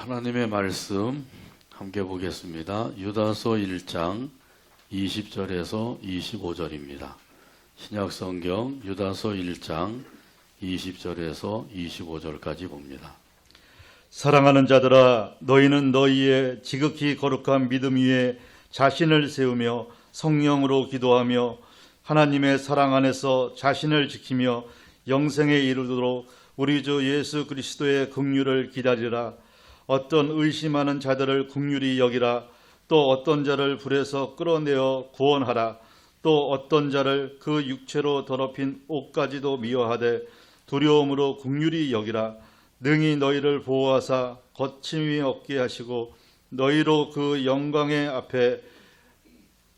하나님의 말씀 함께 보겠습니다. 유다서 1장 20절에서 25절입니다. 신약성경 유다서 1장 20절에서 25절까지 봅니다. 사랑하는 자들아, 너희는 너희의 지극히 거룩한 믿음 위에 자신을 세우며 성령으로 기도하며 하나님의 사랑 안에서 자신을 지키며 영생에 이르도록 우리 주 예수 그리스도의 긍휼을 기다리라. 어떤 의심하는 자들을 긍휼히 여기라. 또 어떤 자를 불에서 끌어내어 구원하라. 또 어떤 자를 그 육체로 더럽힌 옷까지도 미워하되 두려움으로 긍휼히 여기라. 능히 너희를 보호하사 거침이 없게 하시고 너희로 그 영광의 앞에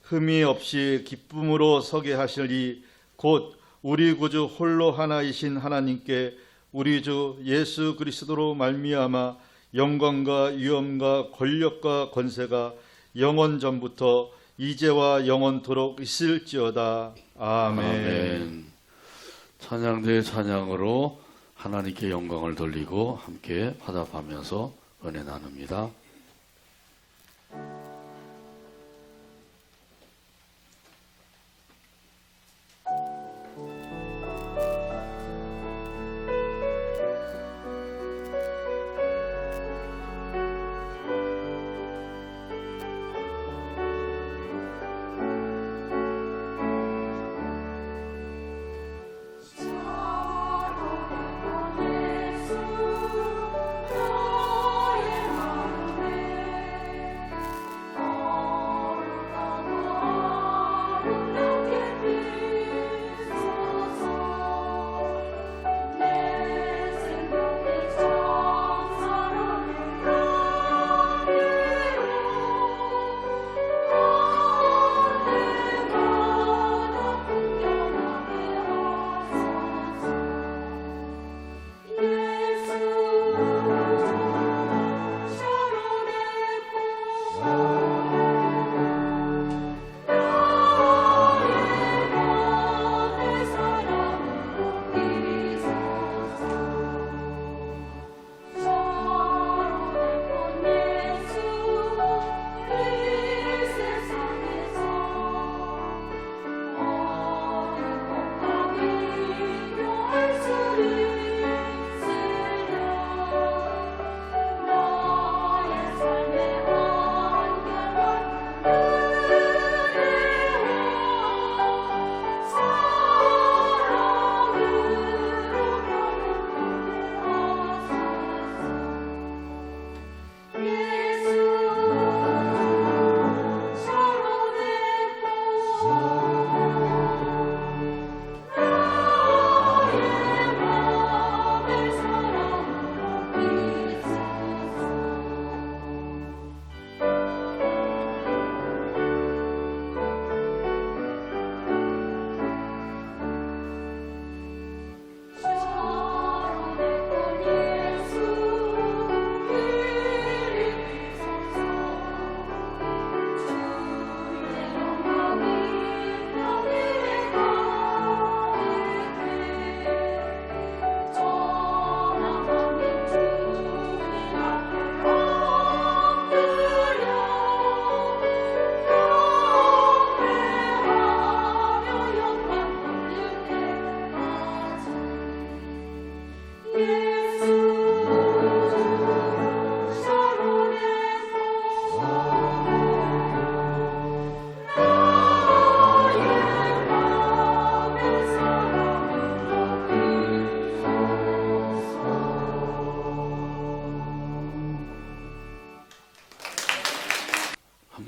흠이 없이 기쁨으로 서게 하시리. 곧 우리 구주 홀로 하나이신 하나님께 우리 주 예수 그리스도로 말미암아 영광과 위엄과 권력과 권세가 영원 전부터 이제와 영원토록 있을지어다. 아멘. 아멘. 찬양대의 찬양으로 하나님께 영광을 돌리고 함께 화답하면서 은혜 나눕니다.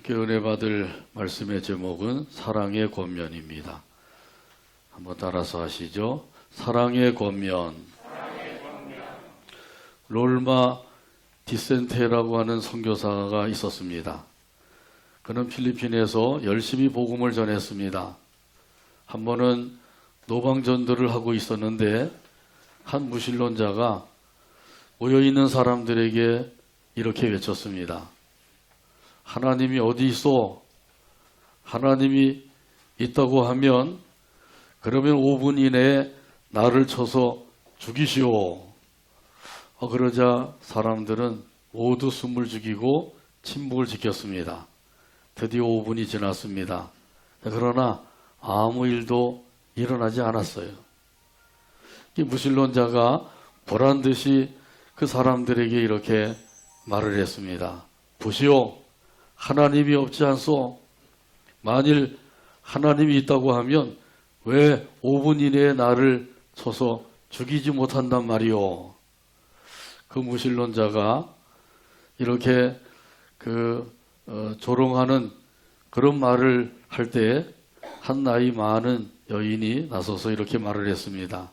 함께 은혜 받을 말씀의 제목은 사랑의 권면입니다. 한번 따라서 하시죠. 사랑의 권면. 롤마 디센테라고 하는 선교사가 있었습니다. 그는 필리핀에서 열심히 복음을 전했습니다. 한 번은 노방전도를 하고 있었는데 한 무신론자가 모여있는 사람들에게 이렇게 외쳤습니다. 하나님이 어디 있어? 하나님이 있다고 하면 그러면 5분 이내에 나를 쳐서 죽이시오. 그러자 사람들은 모두 숨을 죽이고 침묵을 지켰습니다. 드디어 5분이 지났습니다. 그러나 아무 일도 일어나지 않았어요. 이 무신론자가 보란듯이 그 사람들에게 이렇게 말을 했습니다. 보시오, 하나님이 없지 않소? 만일 하나님이 있다고 하면 왜 5분 이내에 나를 쳐서 죽이지 못한단 말이오? 그 무신론자가 이렇게 조롱하는 그런 말을 할 때 한 나이 많은 여인이 나서서 이렇게 말을 했습니다.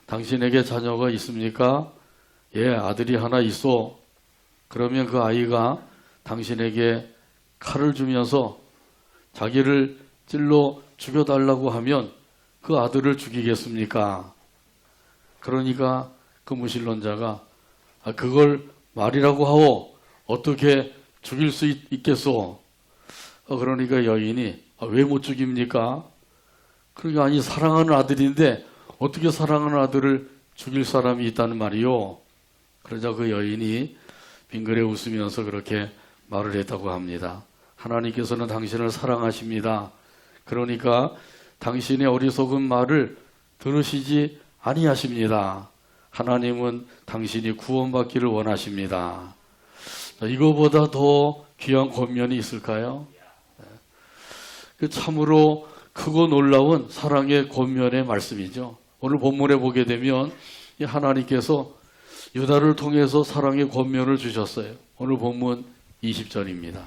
당신에게 자녀가 있습니까? 예, 아들이 하나 있어. 그러면 그 아이가 당신에게 칼을 주면서 자기를 찔러 죽여달라고 하면 그 아들을 죽이겠습니까? 그러니까 그 무신론자가 그걸 말이라고 하오. 어떻게 죽일 수 있겠소? 그러니까 여인이 왜 못 죽입니까? 그러니까 아니 사랑하는 아들인데 어떻게 사랑하는 아들을 죽일 사람이 있다는 말이요? 그러자 그 여인이 빙그레 웃으면서 그렇게 말을 했다고 합니다. 하나님께서는 당신을 사랑하십니다. 그러니까 당신의 어리석은 말을 들으시지 아니하십니다. 하나님은 당신이 구원받기를 원하십니다. 이거보다 더 귀한 권면이 있을까요? 참으로 크고 놀라운 사랑의 권면의 말씀이죠. 오늘 본문에 보게 되면 하나님께서 유다를 통해서 사랑의 권면을 주셨어요. 오늘 본문 20절입니다.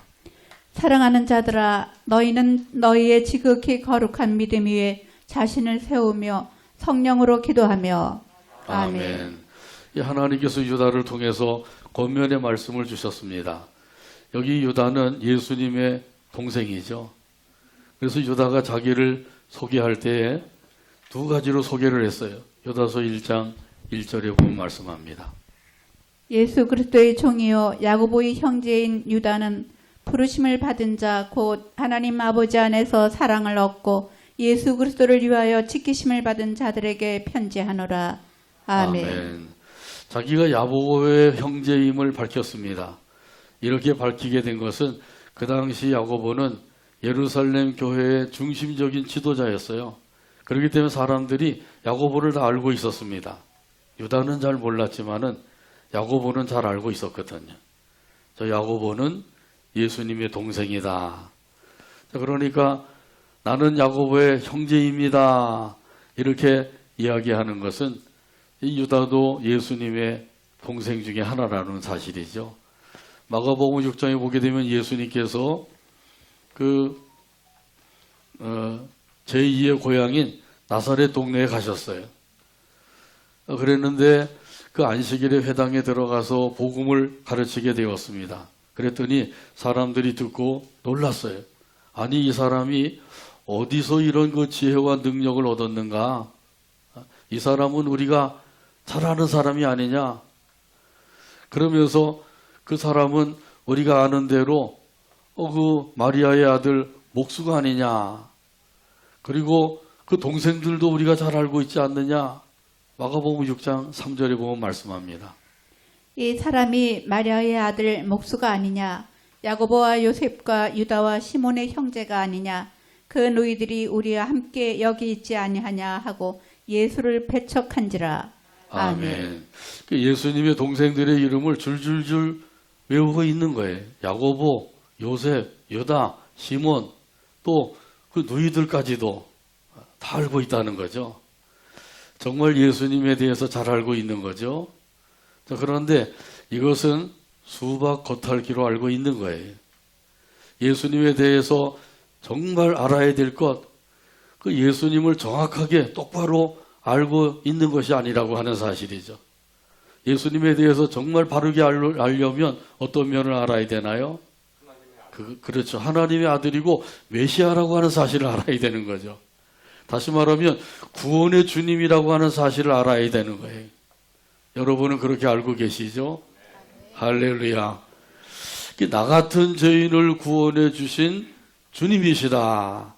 사랑하는 자들아, 너희는 너희의 지극히 거룩한 믿음 위에 자신을 세우며 성령으로 기도하며. 아멘. 하나님께서 유다를 통해서 권면의 말씀을 주셨습니다. 여기 유다는 예수님의 동생이죠. 그래서 유다가 자기를 소개할 때에 두 가지로 소개를 했어요. 유다서 1장 1절에 보면 말씀합니다. 예수 그리스도의 종이요 야고보의 형제인 유다는 부르심을 받은 자 곧 하나님 아버지 안에서 사랑을 얻고 예수 그리스도를 위하여 지키심을 받은 자들에게 편지하노라. 아멘. 자기가 야고보의 형제임을 밝혔습니다. 이렇게 밝히게 된 것은 그 당시 야고보는 예루살렘 교회의 중심적인 지도자였어요. 그렇기 때문에 사람들이 야고보를 다 알고 있었습니다. 유다는 잘 몰랐지만은 야고보는 잘 알고 있었거든요. 저 야고보는 예수님의 동생이다. 그러니까 나는 야고보의 형제입니다. 이렇게 이야기하는 것은 이 유다도 예수님의 동생 중에 하나라는 사실이죠. 마가복음 6장에 보게 되면 예수님께서 제2의 고향인 나사렛 동네에 가셨어요. 그랬는데 그 안식일에 회당에 들어가서 복음을 가르치게 되었습니다. 그랬더니 사람들이 듣고 놀랐어요. 아니 이 사람이 어디서 이런 그 지혜와 능력을 얻었는가? 이 사람은 우리가 잘 아는 사람이 아니냐? 그러면서 그 사람은 우리가 아는 대로 그 마리아의 아들 목수가 아니냐? 그리고 그 동생들도 우리가 잘 알고 있지 않느냐? 마가복음 6장 3절에 보면 말씀합니다. 이 사람이 마리아의 아들 목수가 아니냐? 야고보와 요셉과 유다와 시몬의 형제가 아니냐? 그 너희들이 우리와 함께 여기 있지 아니하냐 하고 예수를 배척한지라. 아멘. 예수님의 동생들의 이름을 줄줄줄 외우고 있는 거예요. 야고보, 요셉, 유다, 시몬, 또 그 누이들까지도 다 알고 있다는 거죠. 정말 예수님에 대해서 잘 알고 있는 거죠. 자, 그런데 이것은 수박 겉핥기로 알고 있는 거예요. 예수님에 대해서 정말 알아야 될 것, 그 예수님을 정확하게 똑바로 알고 있는 것이 아니라고 하는 사실이죠. 예수님에 대해서 정말 바르게 알려면 어떤 면을 알아야 되나요? 그렇죠. 하나님의 아들이고 메시아라고 하는 사실을 알아야 되는 거죠. 다시 말하면 구원의 주님이라고 하는 사실을 알아야 되는 거예요. 여러분은 그렇게 알고 계시죠? 할렐루야. 나 같은 죄인을 구원해 주신 주님이시다.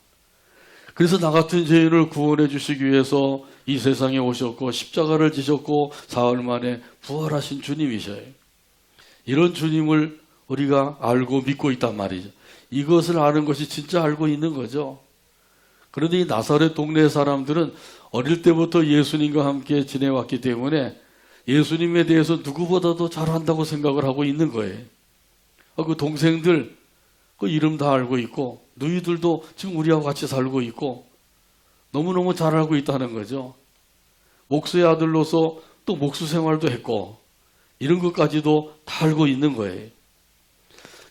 그래서 나 같은 죄인을 구원해 주시기 위해서 이 세상에 오셨고 십자가를 지셨고 사흘 만에 부활하신 주님이셔요. 이런 주님을 우리가 알고 믿고 있단 말이죠. 이것을 아는 것이 진짜 알고 있는 거죠. 그런데 이 나사렛 동네 사람들은 어릴 때부터 예수님과 함께 지내왔기 때문에 예수님에 대해서 누구보다도 잘한다고 생각을 하고 있는 거예요. 그 동생들 그 이름 다 알고 있고 누이들도 지금 우리하고 같이 살고 있고 너무너무 잘 알고 있다는 거죠. 목수의 아들로서 또 목수 생활도 했고 이런 것까지도 다 알고 있는 거예요.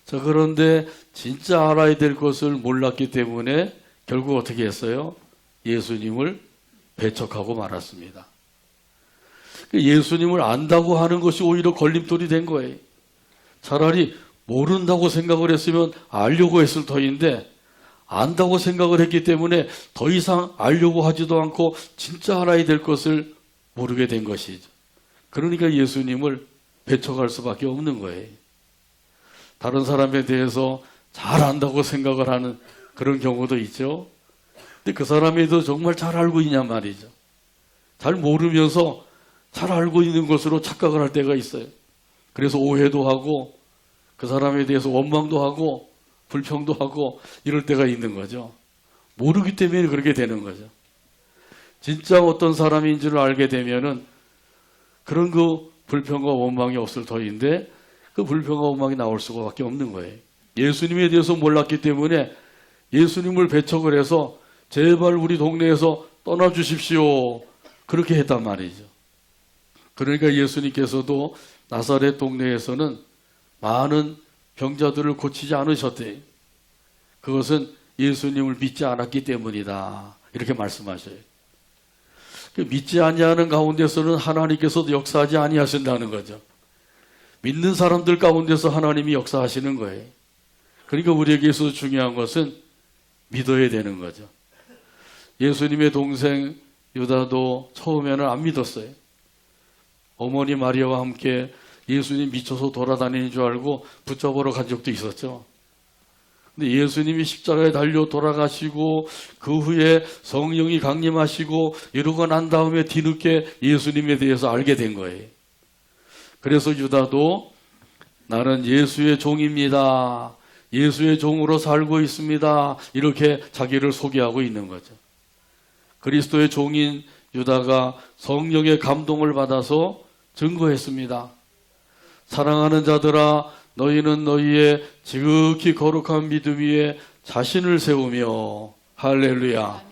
자, 그런데 진짜 알아야 될 것을 몰랐기 때문에 결국 어떻게 했어요? 예수님을 배척하고 말았습니다. 예수님을 안다고 하는 것이 오히려 걸림돌이 된 거예요. 차라리 모른다고 생각을 했으면 알려고 했을 터인데 안다고 생각을 했기 때문에 더 이상 알려고 하지도 않고 진짜 알아야 될 것을 모르게 된 것이죠. 그러니까 예수님을 배척할 수밖에 없는 거예요. 다른 사람에 대해서 잘 안다고 생각을 하는 그런 경우도 있죠. 근데 그 사람에도 정말 잘 알고 있냔 말이죠. 잘 모르면서 잘 알고 있는 것으로 착각을 할 때가 있어요. 그래서 오해도 하고 그 사람에 대해서 원망도 하고 불평도 하고 이럴 때가 있는 거죠. 모르기 때문에 그렇게 되는 거죠. 진짜 어떤 사람인 줄 알게 되면은 그런 그 불평과 원망이 없을 터인데 그 불평과 원망이 나올 수밖에 없는 거예요. 예수님에 대해서 몰랐기 때문에 예수님을 배척을 해서 제발 우리 동네에서 떠나주십시오. 그렇게 했단 말이죠. 그러니까 예수님께서도 나사렛 동네에서는 많은 병자들을 고치지 않으셨대요. 그것은 예수님을 믿지 않았기 때문이다. 이렇게 말씀하셔요. 믿지 아니하는 가운데서는 하나님께서도 역사하지 아니하신다는 거죠. 믿는 사람들 가운데서 하나님이 역사하시는 거예요. 그러니까 우리에게 있어서 중요한 것은 믿어야 되는 거죠. 예수님의 동생 유다도 처음에는 안 믿었어요. 어머니 마리아와 함께 예수님 미쳐서 돌아다니는 줄 알고 붙잡으러 간 적도 있었죠. 근데 예수님이 십자가에 달려 돌아가시고 그 후에 성령이 강림하시고 이러고 난 다음에 뒤늦게 예수님에 대해서 알게 된 거예요. 그래서 유다도 나는 예수의 종입니다. 예수의 종으로 살고 있습니다. 이렇게 자기를 소개하고 있는 거죠. 그리스도의 종인 유다가 성령의 감동을 받아서 증거했습니다. 사랑하는 자들아, 너희는 너희의 지극히 거룩한 믿음 위에 자신을 세우며 할렐루야.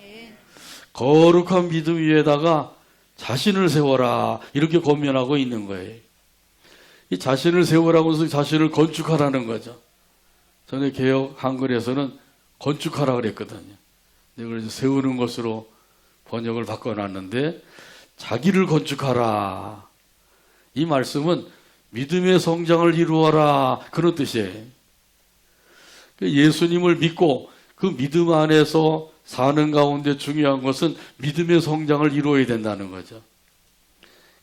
거룩한 믿음 위에다가 자신을 세워라. 이렇게 권면하고 있는 거예요. 이 자신을 세우라고 해서 자신을 건축하라는 거죠. 전에 개혁 한글에서는 건축하라 그랬거든요. 이걸 세우는 것으로 번역을 바꿔놨는데 자기를 건축하라. 이 말씀은 믿음의 성장을 이루어라. 그런 뜻이에요. 예수님을 믿고 그 믿음 안에서 사는 가운데 중요한 것은 믿음의 성장을 이루어야 된다는 거죠.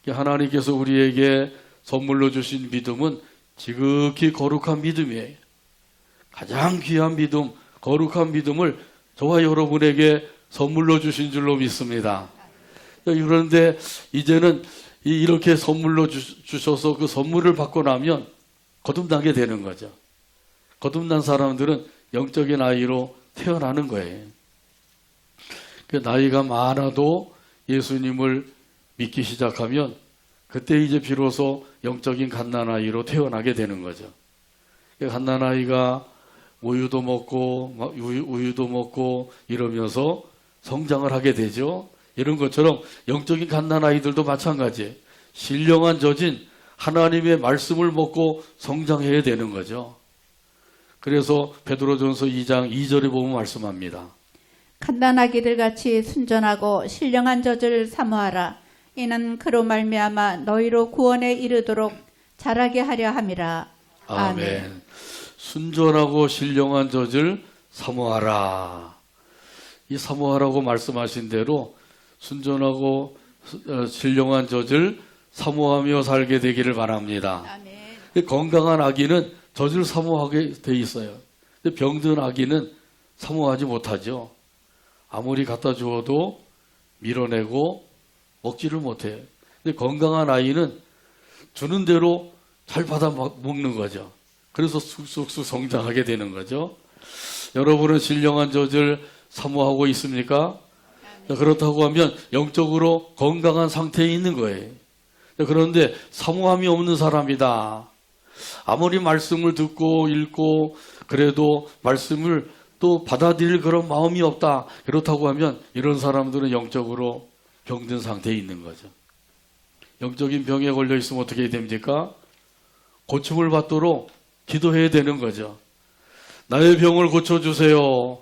하나님께서 우리에게 선물로 주신 믿음은 지극히 거룩한 믿음이에요. 가장 귀한 믿음, 거룩한 믿음을 저와 여러분에게 선물로 주신 줄로 믿습니다. 그런데 이제는 이렇게 선물로 주셔서 그 선물을 받고 나면 거듭나게 되는 거죠. 거듭난 사람들은 영적인 아이로 태어나는 거예요. 나이가 많아도 예수님을 믿기 시작하면 그때 이제 비로소 영적인 갓난아이로 태어나게 되는 거죠. 갓난아이가 우유도 먹고 우유도 먹고 이러면서 성장을 하게 되죠. 이런 것처럼 영적인 갓난아이들도 마찬가지예요. 신령한 젖인 하나님의 말씀을 먹고 성장해야 되는 거죠. 그래서 베드로전서 2장 2절에 보면 말씀합니다. 갓난아기들 같이 순전하고 신령한 젖을 사모하라. 이는 그로 말미암아 너희로 구원에 이르도록 자라게 하려 함이라. 아멘. 순전하고 신령한 젖을 사모하라. 이 사모하라고 말씀하신 대로 순전하고 신령한 젖을 사모하며 살게 되기를 바랍니다. 아멘. 건강한 아기는 젖을 사모하게 돼 있어요. 근데 병든 아기는 사모하지 못하죠. 아무리 갖다 주어도 밀어내고 먹지를 못해요. 근데 건강한 아이는 주는 대로 잘 받아 먹는 거죠. 그래서 쑥쑥쑥 성장하게 되는 거죠. 여러분은 신령한 젖을 사모하고 있습니까? 그렇다고 하면 영적으로 건강한 상태에 있는 거예요. 그런데 사모함이 없는 사람이다. 아무리 말씀을 듣고 읽고 그래도 말씀을 또 받아들일 그런 마음이 없다. 그렇다고 하면 이런 사람들은 영적으로 병든 상태에 있는 거죠. 영적인 병에 걸려 있으면 어떻게 됩니까? 고침을 받도록 기도해야 되는 거죠. 나의 병을 고쳐주세요.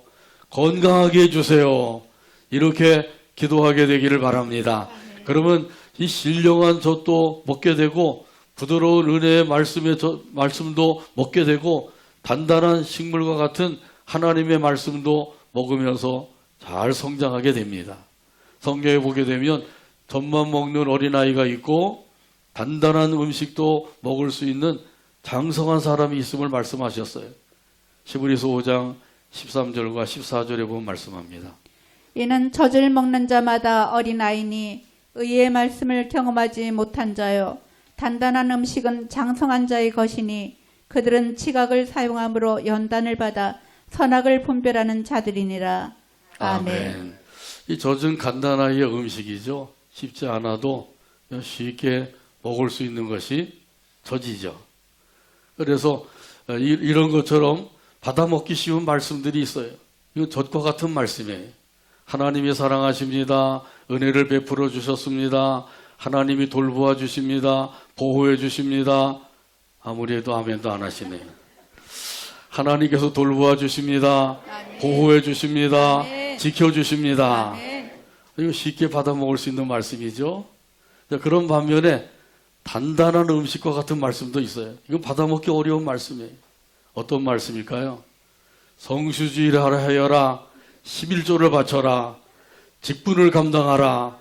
건강하게 해주세요. 이렇게 기도하게 되기를 바랍니다. 그러면 이 신령한 젖도 먹게 되고 부드러운 은혜의 말씀도 먹게 되고 단단한 식물과 같은 하나님의 말씀도 먹으면서 잘 성장하게 됩니다. 성경에 보게 되면 젖만 먹는 어린아이가 있고 단단한 음식도 먹을 수 있는 장성한 사람이 있음을 말씀하셨어요. 히브리서 5장 13절과 14절에 보면 말씀합니다. 이는 젖을 먹는 자마다 어린아이니 의의 말씀을 경험하지 못한 자요 단단한 음식은 장성한 자의 것이니 그들은 지각을 사용함으로 연단을 받아 선악을 분별하는 자들이니라. 아멘. 이 젖은 간단하게 음식이죠. 쉽지 않아도 쉽게 먹을 수 있는 것이 젖이죠. 그래서 이런 것처럼 받아먹기 쉬운 말씀들이 있어요. 이건 젖과 같은 말씀이에요. 하나님이 사랑하십니다. 은혜를 베풀어 주셨습니다. 하나님이 돌보아 주십니다. 보호해 주십니다. 아무리 해도 아멘도 안 하시네요. 하나님께서 돌보아 주십니다. 아멘. 보호해 주십니다. 아멘. 지켜 주십니다. 아멘. 이거 쉽게 받아 먹을 수 있는 말씀이죠. 그런 반면에 단단한 음식과 같은 말씀도 있어요. 이건 받아 먹기 어려운 말씀이에요. 어떤 말씀일까요? 성수주의를 하여라. 11조를 바쳐라. 직분을 감당하라.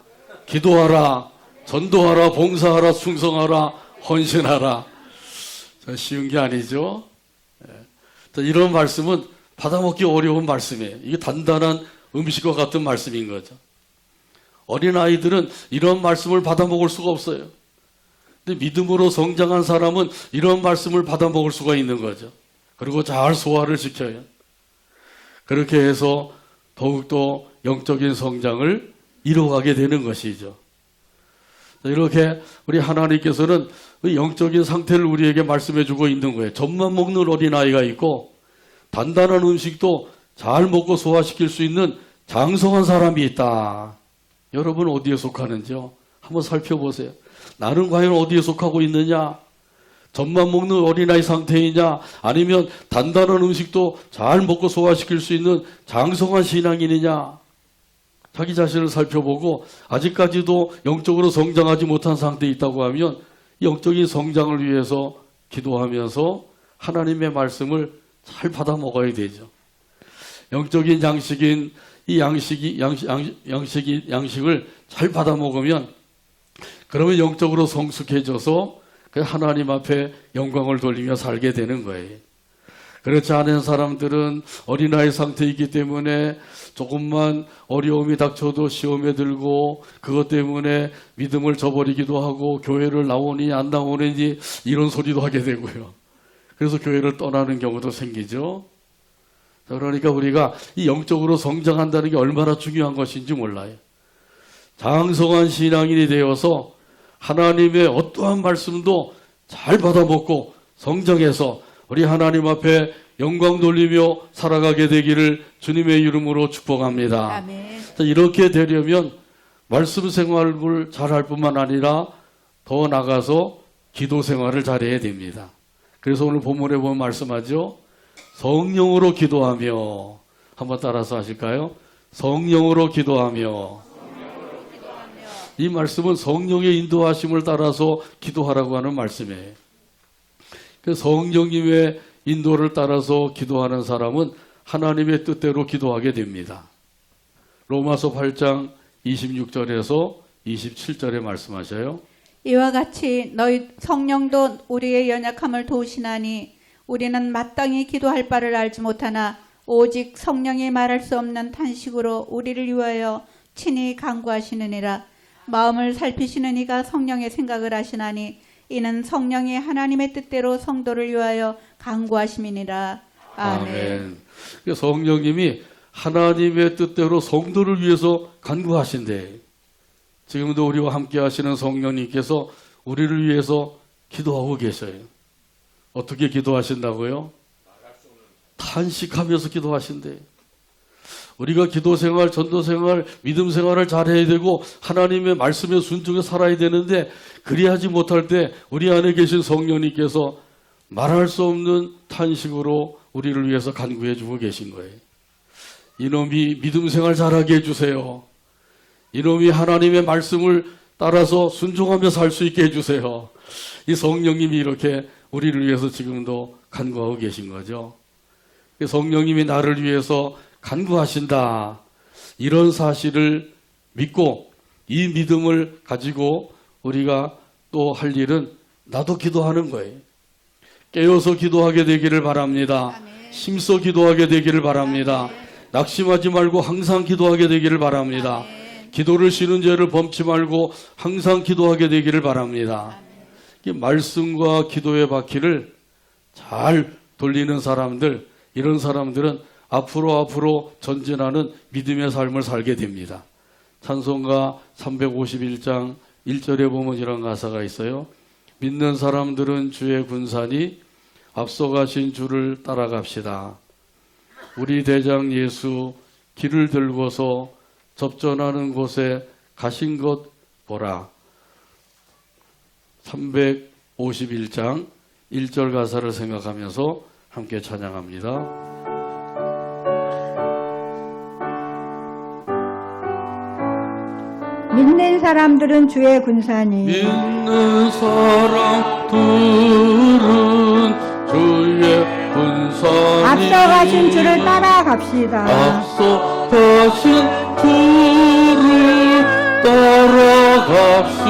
기도하라. 전도하라. 봉사하라. 충성하라. 헌신하라. 쉬운 게 아니죠. 이런 말씀은 받아먹기 어려운 말씀이에요. 이게 단단한 음식과 같은 말씀인 거죠. 어린아이들은 이런 말씀을 받아먹을 수가 없어요. 근데 믿음으로 성장한 사람은 이런 말씀을 받아먹을 수가 있는 거죠. 그리고 잘 소화를 시켜요. 그렇게 해서 더욱더 영적인 성장을 이루어가게 되는 것이죠. 이렇게 우리 하나님께서는 영적인 상태를 우리에게 말씀해 주고 있는 거예요. 젖만 먹는 어린아이가 있고 단단한 음식도 잘 먹고 소화시킬 수 있는 장성한 사람이 있다. 여러분 어디에 속하는지요? 한번 살펴보세요. 나는 과연 어디에 속하고 있느냐? 젖만 먹는 어린아이 상태이냐? 아니면 단단한 음식도 잘 먹고 소화시킬 수 있는 장성한 신앙인이냐? 자기 자신을 살펴보고 아직까지도 영적으로 성장하지 못한 상태에 있다고 하면 영적인 성장을 위해서 기도하면서 하나님의 말씀을 잘 받아 먹어야 되죠. 영적인 양식인 이 양식을 잘 받아 먹으면 그러면 영적으로 성숙해져서 그 하나님 앞에 영광을 돌리며 살게 되는 거예요. 그렇지 않은 사람들은 어린아이 상태이기 때문에 조금만 어려움이 닥쳐도 시험에 들고 그것 때문에 믿음을 저버리기도 하고 교회를 나오니 안 나오는지 이런 소리도 하게 되고요. 그래서 교회를 떠나는 경우도 생기죠. 그러니까 우리가 이 영적으로 성장한다는 게 얼마나 중요한 것인지 몰라요. 장성한 신앙인이 되어서 하나님의 어떠한 말씀도 잘 받아먹고 성장해서 우리 하나님 앞에 영광 돌리며 살아가게 되기를 주님의 이름으로 축복합니다. 아멘. 이렇게 되려면 말씀 생활을 잘할 뿐만 아니라 더 나가서 기도 생활을 잘해야 됩니다. 그래서 오늘 본문에 보면 말씀하죠. 성령으로 기도하며 한번 따라서 하실까요? 성령으로 기도하며. 이 말씀은 성령의 인도하심을 따라서 기도하라고 하는 말씀이에요. 성령님의 인도를 따라서 기도하는 사람은 하나님의 뜻대로 기도하게 됩니다. 로마서 8장 26절에서 27절에 말씀하셔요. 이와 같이 너희 성령도 우리의 연약함을 도우시나니 우리는 마땅히 기도할 바를 알지 못하나 오직 성령이 말할 수 없는 탄식으로 우리를 위하여 친히 간구하시느니라. 마음을 살피시는 이가 성령의 생각을 하시나니 이는 성령이 하나님의 뜻대로 성도를 위하여 간구하심이니라. 아멘. 성령님이 하나님의 뜻대로 성도를 위해서 간구하신대. 지금도 우리와 함께 하시는 성령님께서 우리를 위해서 기도하고 계셔요. 어떻게 기도하신다고요? 탄식하면서 기도하신대. 우리가 기도 생활, 전도 생활, 믿음 생활을 잘해야 되고 하나님의 말씀에 순종해 살아야 되는데 그리하지 못할 때 우리 안에 계신 성령님께서 말할 수 없는 탄식으로 우리를 위해서 간구해 주고 계신 거예요. 이놈이 믿음 생활 잘하게 해주세요. 이놈이 하나님의 말씀을 따라서 순종하며 살 수 있게 해주세요. 이 성령님이 이렇게 우리를 위해서 지금도 간구하고 계신 거죠. 성령님이 나를 위해서 간구하신다. 이런 사실을 믿고 이 믿음을 가지고 우리가 또 할 일은 나도 기도하는 거예요. 깨어서 기도하게 되기를 바랍니다. 힘써 기도하게 되기를 바랍니다. 낙심하지 말고 항상 기도하게 되기를 바랍니다. 기도를 쉬는 죄를 범치 말고 항상 기도하게 되기를 바랍니다. 이 말씀과 기도의 바퀴를 잘 돌리는 사람들, 이런 사람들은 앞으로 전진하는 믿음의 삶을 살게 됩니다. 찬송가 351장 1절에 보면 이런 가사가 있어요. 믿는 사람들은 주의 군사니 앞서가신 주를 따라갑시다. 우리 대장 예수 길을 들고서 접전하는 곳에 가신 것 보라. 351장 1절 가사를 생각하면서 함께 찬양합니다. 믿는 사람들은 주의 군사니 믿는 사람들은 주의 군사니 앞서가신 주를 따라갑시다. 앞서가신 주를 따라갑시다.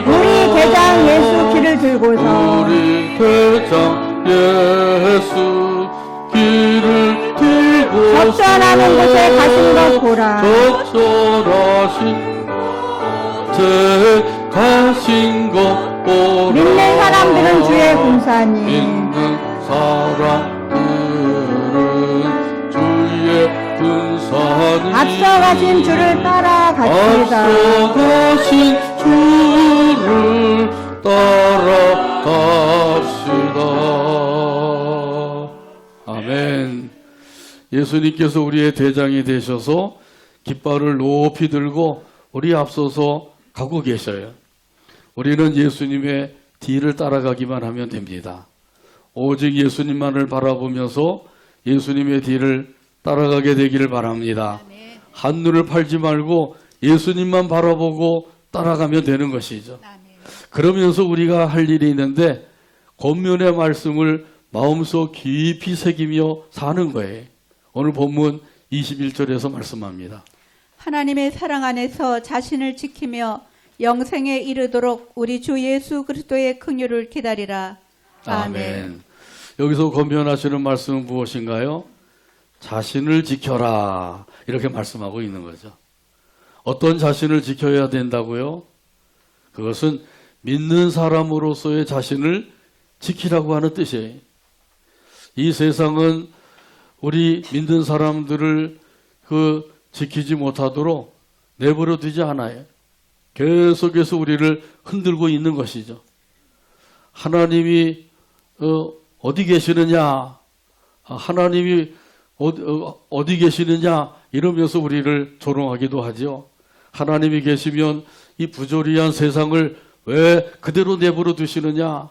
우리 대장 예수 길을 들고서 우리 대장 예수 길을 들고 접전하는 곳에 가신 것 보라. 접전하신 가신 것 보라. 믿는 사람들은 주의 군사니 믿는 사람들은 주의 군사니 앞서가신 주를 따라갑시다. 앞서가신 주를 따라갑시다. 아멘. 예수님께서 우리의 대장이 되셔서 깃발을 높이 들고 우리 앞서서 가고 계셔요. 우리는 예수님의 뒤를 따라가기만 하면 됩니다. 오직 예수님만을 바라보면서 예수님의 뒤를 따라가게 되기를 바랍니다. 한눈을 팔지 말고 예수님만 바라보고 따라가면 되는 것이죠. 그러면서 우리가 할 일이 있는데 권면의 말씀을 마음속 깊이 새기며 사는 거예요. 오늘 본문 21절에서 말씀합니다. 하나님의 사랑 안에서 자신을 지키며 영생에 이르도록 우리 주 예수 그리스도의 긍휼을 기다리라. 아멘. 여기서 권면하시는 말씀은 무엇인가요? 자신을 지켜라. 이렇게 말씀하고 있는 거죠. 어떤 자신을 지켜야 된다고요? 그것은 믿는 사람으로서의 자신을 지키라고 하는 뜻이에요. 이 세상은 우리 믿는 사람들을 지키지 못하도록 내버려 두지 않아요. 계속해서 우리를 흔들고 있는 것이죠. 하나님이 어디 계시느냐? 하나님이 어디 계시느냐? 이러면서 우리를 조롱하기도 하죠. 하나님이 계시면 이 부조리한 세상을 왜 그대로 내버려 두시느냐?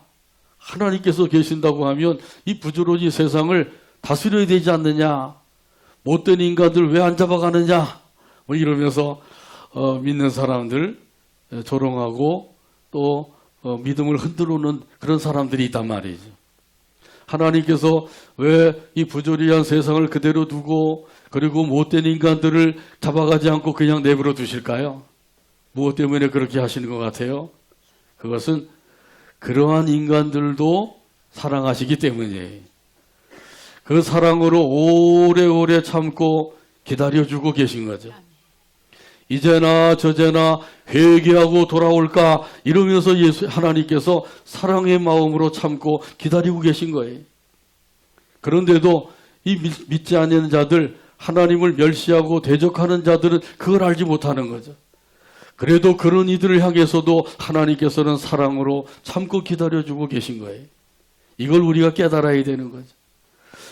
하나님께서 계신다고 하면 이 부조리한 세상을 다스려야 되지 않느냐? 못된 인간들 왜 안 잡아가느냐? 뭐 이러면서 믿는 사람들 조롱하고 또 믿음을 흔들어놓는 그런 사람들이 있단 말이죠. 하나님께서 왜 이 부조리한 세상을 그대로 두고 그리고 못된 인간들을 잡아가지 않고 그냥 내버려 두실까요? 무엇 때문에 그렇게 하시는 것 같아요? 그것은 그러한 인간들도 사랑하시기 때문이에요. 그 사랑으로 오래오래 참고 기다려주고 계신 거죠. 이제나 저제나 회개하고 돌아올까 이러면서 하나님께서 사랑의 마음으로 참고 기다리고 계신 거예요. 그런데도 이 믿지 않는 자들, 하나님을 멸시하고 대적하는 자들은 그걸 알지 못하는 거죠. 그래도 그런 이들을 향해서도 하나님께서는 사랑으로 참고 기다려주고 계신 거예요. 이걸 우리가 깨달아야 되는 거죠.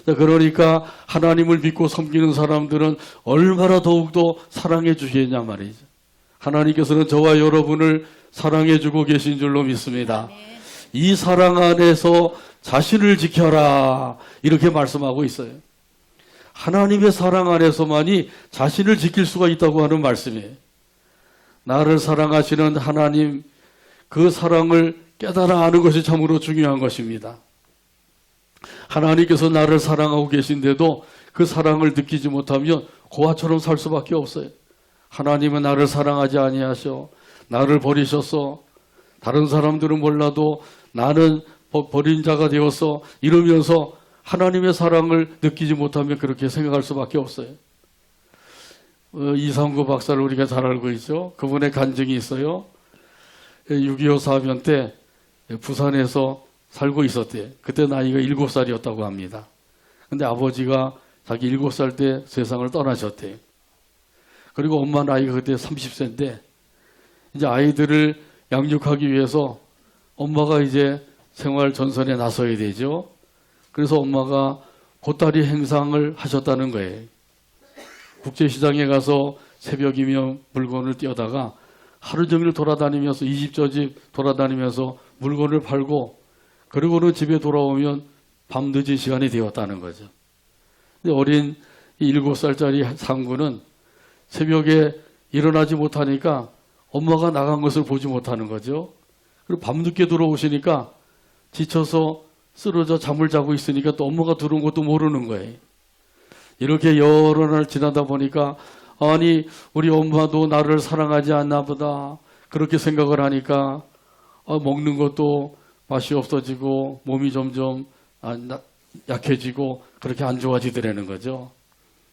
그러니까 하나님을 믿고 섬기는 사람들은 얼마나 더욱더 사랑해 주시겠냐 말이죠. 하나님께서는 저와 여러분을 사랑해 주고 계신 줄로 믿습니다. 이 사랑 안에서 자신을 지켜라 이렇게 말씀하고 있어요. 하나님의 사랑 안에서만이 자신을 지킬 수가 있다고 하는 말씀이에요. 나를 사랑하시는 하나님, 그 사랑을 깨달아 아는 것이 참으로 중요한 것입니다. 하나님께서 나를 사랑하고 계신데도 그 사랑을 느끼지 못하면 고아처럼 살 수밖에 없어요. 하나님은 나를 사랑하지 아니하셔. 나를 버리셨어. 다른 사람들은 몰라도 나는 버린 자가 되었어. 이러면서 하나님의 사랑을 느끼지 못하면 그렇게 생각할 수밖에 없어요. 이상구 박사를 우리가 잘 알고 있죠. 그분의 간증이 있어요. 6.25 사변 때 부산에서 살고 있었대요. 그때 나이가 7살이었다고 합니다. 근데 아버지가 자기 7살 때 세상을 떠나셨대요. 그리고 엄마 나이가 그때 30세인데 이제 아이들을 양육하기 위해서 엄마가 이제 생활 전선에 나서야 되죠. 그래서 엄마가 보따리 행상을 하셨다는 거예요. 국제시장에 가서 새벽이면 물건을 띄어다가 하루 종일 돌아다니면서 이 집 저 집 돌아다니면서 물건을 팔고 그리고는 집에 돌아오면 밤늦은 시간이 되었다는 거죠. 근데 어린 7살짜리 상구는 새벽에 일어나지 못하니까 엄마가 나간 것을 보지 못하는 거죠. 그리고 밤늦게 들어오시니까 지쳐서 쓰러져 잠을 자고 있으니까 또 엄마가 들어온 것도 모르는 거예요. 이렇게 여러 날 지나다 보니까 아니 우리 엄마도 나를 사랑하지 않나 보다 그렇게 생각을 하니까 먹는 것도 맛이 없어지고 몸이 점점 약해지고 그렇게 안 좋아지더라는 거죠.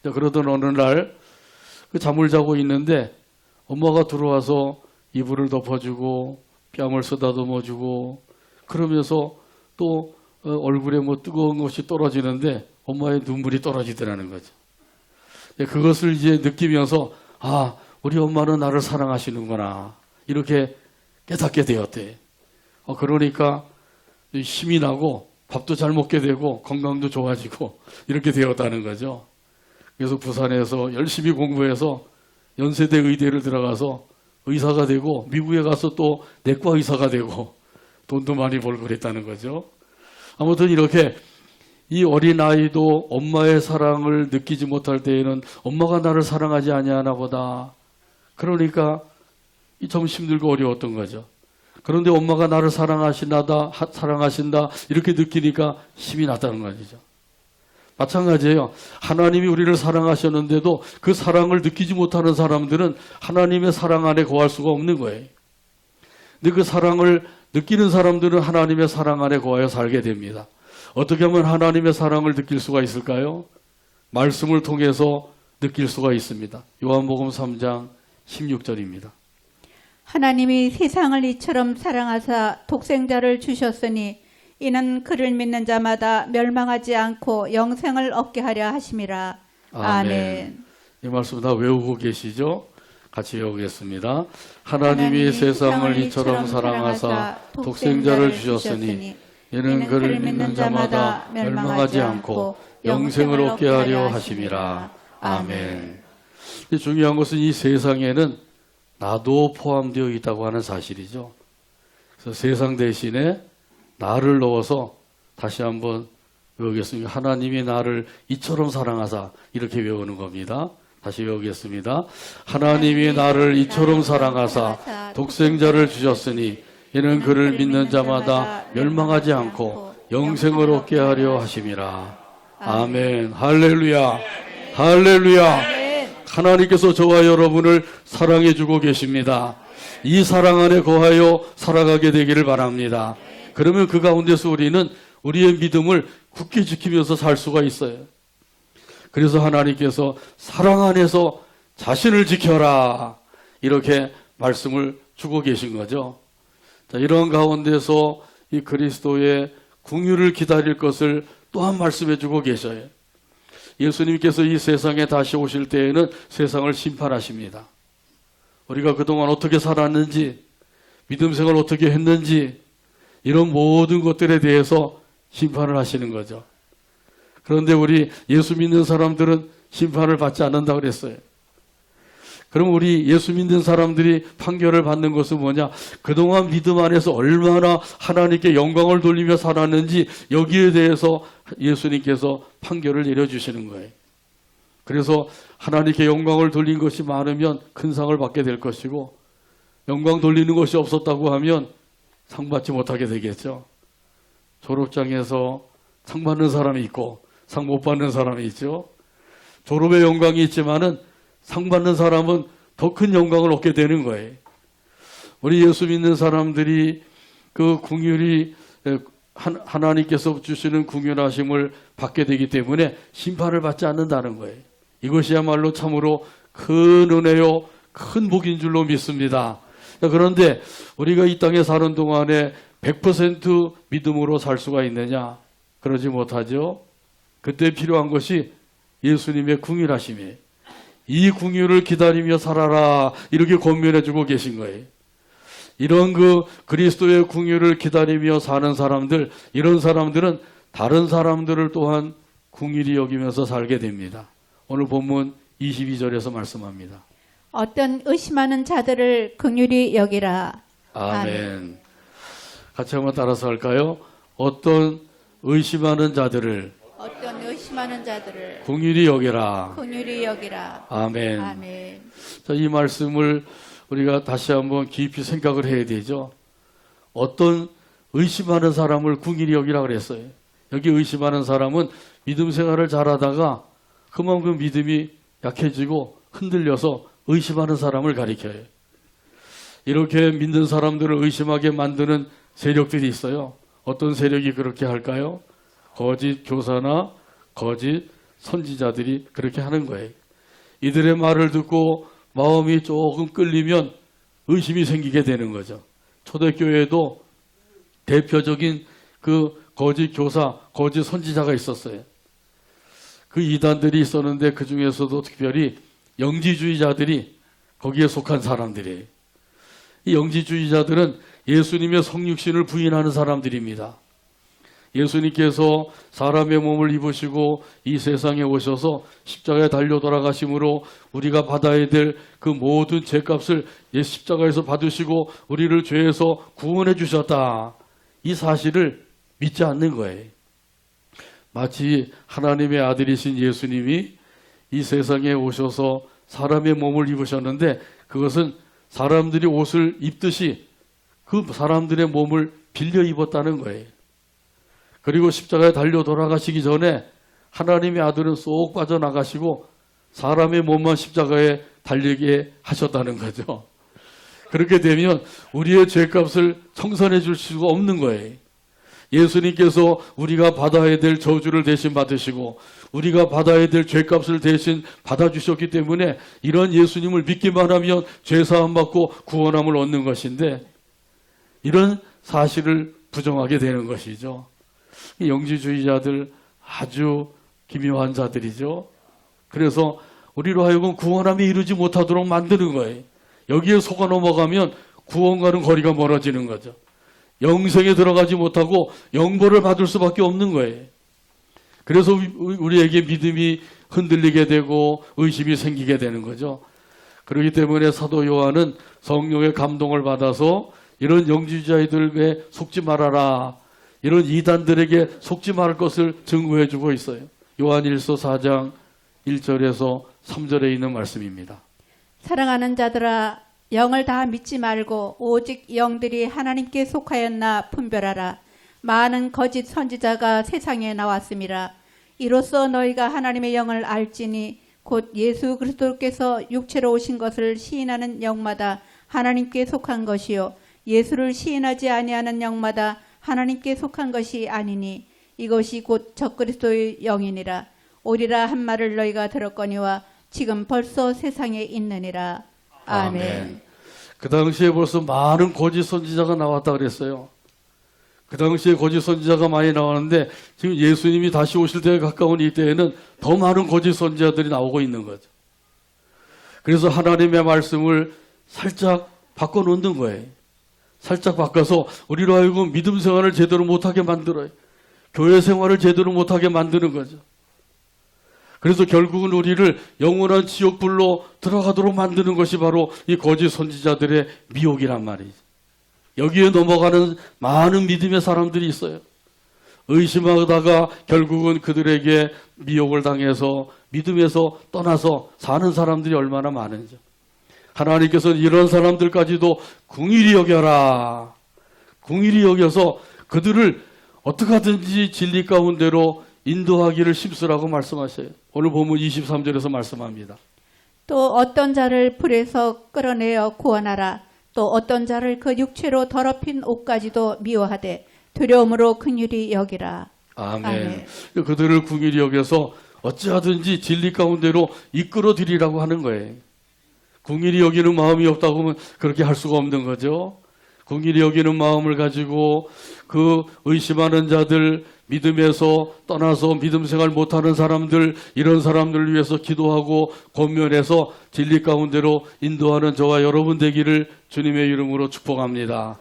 그러던 어느 날 그 잠을 자고 있는데 엄마가 들어와서 이불을 덮어주고 뺨을 쓰다듬어주고 그러면서 또 얼굴에 뭐 뜨거운 것이 떨어지는데 엄마의 눈물이 떨어지더라는 거죠. 그것을 이제 느끼면서 아 우리 엄마는 나를 사랑하시는구나 이렇게 깨닫게 되었대. 그러니까 힘이 나고 밥도 잘 먹게 되고 건강도 좋아지고 이렇게 되었다는 거죠. 그래서 부산에서 열심히 공부해서 연세대 의대를 들어가서 의사가 되고 미국에 가서 또 내과 의사가 되고 돈도 많이 벌고 그랬다는 거죠. 아무튼 이렇게 이 어린아이도 엄마의 사랑을 느끼지 못할 때에는 엄마가 나를 사랑하지 아니하나 보다. 그러니까 좀 힘들고 어려웠던 거죠. 그런데 엄마가 나를 사랑하신다 이렇게 느끼니까 힘이 났다는 거죠. 마찬가지예요. 하나님이 우리를 사랑하셨는데도 그 사랑을 느끼지 못하는 사람들은 하나님의 사랑 안에 거할 수가 없는 거예요. 근데 그 사랑을 느끼는 사람들은 하나님의 사랑 안에 거하여 살게 됩니다. 어떻게 하면 하나님의 사랑을 느낄 수가 있을까요? 말씀을 통해서 느낄 수가 있습니다. 요한복음 3장 16절입니다. 하나님이 세상을 이처럼 사랑하사 독생자를 주셨으니 이는 그를 믿는 자마다 멸망하지 않고 영생을 얻게 하려 하심이라. 아멘. 이 말씀 다 외우고 계시죠? 같이 외우겠습니다. 하나님이 세상을 이처럼 사랑하사 독생자를 주셨으니 이는 그를 믿는 자마다 멸망하지 않고 영생을 얻게 하려 하심이라. 아멘. 중요한 것은 이 세상에는 나도 포함되어 있다고 하는 사실이죠. 그래서 세상 대신에 나를 넣어서 다시 한번 외우겠습니다. 하나님이 나를 이처럼 사랑하사 이렇게 외우는 겁니다. 다시 외우겠습니다. 하나님이 나를 이처럼 사랑하사 독생자를 주셨으니 이는 그를 믿는 자마다 멸망하지 않고 영생을 얻게 하려 하심이라. 아멘. 할렐루야. 할렐루야. 하나님께서 저와 여러분을 사랑해 주고 계십니다. 이 사랑 안에 거하여 살아가게 되기를 바랍니다. 그러면 그 가운데서 우리는 우리의 믿음을 굳게 지키면서 살 수가 있어요. 그래서 하나님께서 사랑 안에서 자신을 지켜라 이렇게 말씀을 주고 계신 거죠. 자, 이런 가운데서 이 그리스도의 궁유를 기다릴 것을 또한 말씀해 주고 계셔요. 예수님께서 이 세상에 다시 오실 때에는 세상을 심판하십니다. 우리가 그동안 어떻게 살았는지, 믿음 생활 어떻게 했는지, 이런 모든 것들에 대해서 심판을 하시는 거죠. 그런데 우리 예수 믿는 사람들은 심판을 받지 않는다 그랬어요. 그럼 우리 예수 믿는 사람들이 판결을 받는 것은 뭐냐? 그동안 믿음 안에서 얼마나 하나님께 영광을 돌리며 살았는지 여기에 대해서 예수님께서 판결을 내려주시는 거예요. 그래서 하나님께 영광을 돌린 것이 많으면 큰 상을 받게 될 것이고, 영광 돌리는 것이 없었다고 하면 상 받지 못하게 되겠죠. 졸업장에서 상 받는 사람이 있고 상 못 받는 사람이 있죠. 졸업의 영광이 있지만은 상 받는 사람은 더 큰 영광을 얻게 되는 거예요. 우리 예수 믿는 사람들이 그 궁율이 하나님께서 주시는 궁율하심을 받게 되기 때문에 심판을 받지 않는다는 거예요. 이것이야말로 참으로 큰 은혜요, 큰 복인 줄로 믿습니다. 그런데 우리가 이 땅에 사는 동안에 100% 믿음으로 살 수가 있느냐? 그러지 못하죠. 그때 필요한 것이 예수님의 궁율하심이에요. 이 궁율을 기다리며 살아라, 이렇게 권면해 주고 계신 거예요. 이런 그 그리스도의 궁율을 기다리며 사는 사람들, 이런 사람들은 다른 사람들을 또한 궁율이 여기면서 살게 됩니다. 오늘 본문 22절에서 말씀합니다. 어떤 의심하는 자들을 긍휼히 여기라. 아멘. 같이 한번 따라서 할까요? 어떤 의심하는 자들을 어떤 의심하는 자들을 궁휼히 여기라. 긍휼히 여기라. 아멘. 아멘. 자, 이 말씀을 우리가 다시 한번 깊이 생각을 해야 되죠. 어떤 의심하는 사람을 궁휼히 여기라 그랬어요. 여기 의심하는 사람은 믿음 생활을 잘하다가 그만큼 믿음이 약해지고 흔들려서 의심하는 사람을 가리켜요. 이렇게 믿는 사람들을 의심하게 만드는 세력들이 있어요. 어떤 세력이 그렇게 할까요? 거짓 교사나 거짓 선지자들이 그렇게 하는 거예요. 이들의 말을 듣고 마음이 조금 끌리면 의심이 생기게 되는 거죠. 초대교회에도 대표적인 그 거짓 교사, 거짓 선지자가 있었어요. 그 이단들이 있었는데 그 중에서도 특별히 영지주의자들이 거기에 속한 사람들이에요. 이 영지주의자들은 예수님의 성육신을 부인하는 사람들입니다. 예수님께서 사람의 몸을 입으시고 이 세상에 오셔서 십자가에 달려 돌아가심으로 우리가 받아야 될 그 모든 죄값을 십자가에서 받으시고 우리를 죄에서 구원해 주셨다. 이 사실을 믿지 않는 거예요. 마치 하나님의 아들이신 예수님이 이 세상에 오셔서 사람의 몸을 입으셨는데 그것은 사람들이 옷을 입듯이 그 사람들의 몸을 빌려 입었다는 거예요. 그리고 십자가에 달려 돌아가시기 전에 하나님의 아들은 쏙 빠져나가시고 사람의 몸만 십자가에 달리게 하셨다는 거죠. 그렇게 되면 우리의 죄값을 청산해 줄 수가 없는 거예요. 예수님께서 우리가 받아야 될 저주를 대신 받으시고 우리가 받아야 될 죄값을 대신 받아주셨기 때문에 이런 예수님을 믿기만 하면 죄사함 받고 구원함을 얻는 것인데 이런 사실을 부정하게 되는 것이죠. 이 영지주의자들 아주 기묘한 자들이죠. 그래서 우리로 하여금 구원함에 이르지 못하도록 만드는 거예요. 여기에 속아 넘어가면 구원과는 거리가 멀어지는 거죠. 영생에 들어가지 못하고 영벌을 받을 수밖에 없는 거예요. 그래서 우리에게 믿음이 흔들리게 되고 의심이 생기게 되는 거죠. 그렇기 때문에 사도 요한은 성령의 감동을 받아서 이런 영지주의자들에게 속지 말아라. 이런 이단들에게 속지 말을 것을 증거해 주고 있어요. 요한일서 4장 1절에서 3절에 있는 말씀입니다. 사랑하는 자들아, 영을 다 믿지 말고 오직 영들이 하나님께 속하였나 분별하라. 많은 거짓 선지자가 세상에 나왔음이라. 이로써 너희가 하나님의 영을 알지니 곧 예수 그리스도께서 육체로 오신 것을 시인하는 영마다 하나님께 속한 것이요 예수를 시인하지 아니하는 영마다 하나님께 속한 것이 아니니 이것이 곧 적그리스도의 영이니라. 오리라 한 말을 너희가 들었거니와 지금 벌써 세상에 있느니라. 아멘. 그 당시에 벌써 많은 거짓 선지자가 나왔다 그랬어요. 그 당시에 거짓 선지자가 많이 나왔는데 지금 예수님이 다시 오실 때에 가까운 이 때에는 더 많은 거짓 선지자들이 나오고 있는 거죠. 그래서 하나님의 말씀을 살짝 바꿔놓는 거예요. 살짝 바꿔서 우리로 하여금 믿음 생활을 제대로 못하게 만들어요. 교회 생활을 제대로 못하게 만드는 거죠. 그래서 결국은 우리를 영원한 지옥불로 들어가도록 만드는 것이 바로 이 거짓 선지자들의 미혹이란 말이죠. 여기에 넘어가는 많은 믿음의 사람들이 있어요. 의심하다가 결국은 그들에게 미혹을 당해서 믿음에서 떠나서 사는 사람들이 얼마나 많은지. 하나님께서는 이런 사람들까지도 궁일이 여겨라. 궁일이 여겨서 그들을 어떻게 하든지 진리 가운데로 인도하기를 힘쓰라고 말씀하셔요. 오늘 본문 23절에서 말씀합니다. 또 어떤 자를 불에서 끌어내어 구원하라. 또 어떤 자를 그 육체로 더럽힌 옷까지도 미워하되 두려움으로 긍휼히 여기라. 아멘. 아멘. 그들을 궁일이 여겨서 어찌하든지 진리 가운데로 이끌어 드리라고 하는 거예요. 궁일이 여기는 마음이 없다고 하면 그렇게 할 수가 없는 거죠. 궁일이 여기는 마음을 가지고 그 의심하는 자들, 믿음에서 떠나서 믿음 생활 못하는 사람들, 이런 사람들을 위해서 기도하고 권면해서 진리 가운데로 인도하는 저와 여러분 되기를 주님의 이름으로 축복합니다.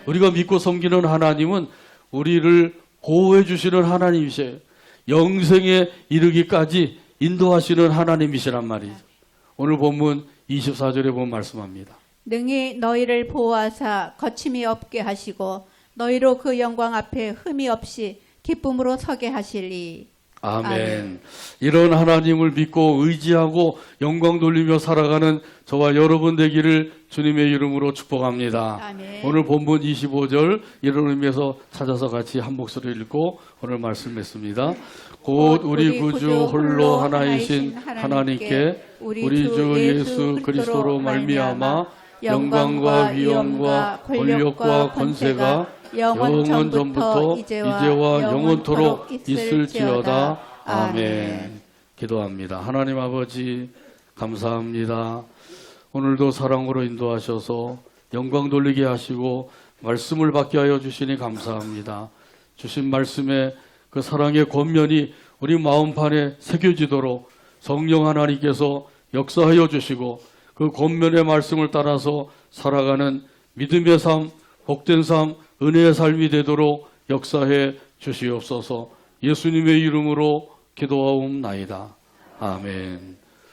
우리가 믿고 섬기는 하나님은 우리를 보호해 주시는 하나님이세요. 영생에 이르기까지 인도하시는 하나님이시란 말이죠. 오늘 본문 24절에 보면 말씀합니다. 능히 너희를 보호하사 거침이 없게 하시고 너희로 그 영광 앞에 흠이 없이 기쁨으로 서게 하시리. 아멘. 아멘. 이런 하나님을 믿고 의지하고 영광 돌리며 살아가는 저와 여러분 되기를 주님의 이름으로 축복합니다. 아멘. 오늘 본문 25절 이런 의미에서 찾아서 같이 한 목소리 읽고 오늘 말씀했습니다. 곧 우리 구주 홀로 하나이신 하나님께 우리 주 예수 그리스도로 말미암아 영광과 위엄과 권력과 권세가 영원 전부터 이제와 영원토록 있을지어다. 아멘. 기도합니다. 하나님 아버지 감사합니다. 오늘도 사랑으로 인도하셔서 영광 돌리게 하시고 말씀을 받게 하여 주시니 감사합니다. 주신 말씀에 그 사랑의 권면이 우리 마음판에 새겨지도록 성령 하나님께서 역사하여 주시고 그 권면의 말씀을 따라서 살아가는 믿음의 삶, 복된 삶, 은혜의 삶이 되도록 역사해 주시옵소서. 예수님의 이름으로 기도하옵나이다. 아멘.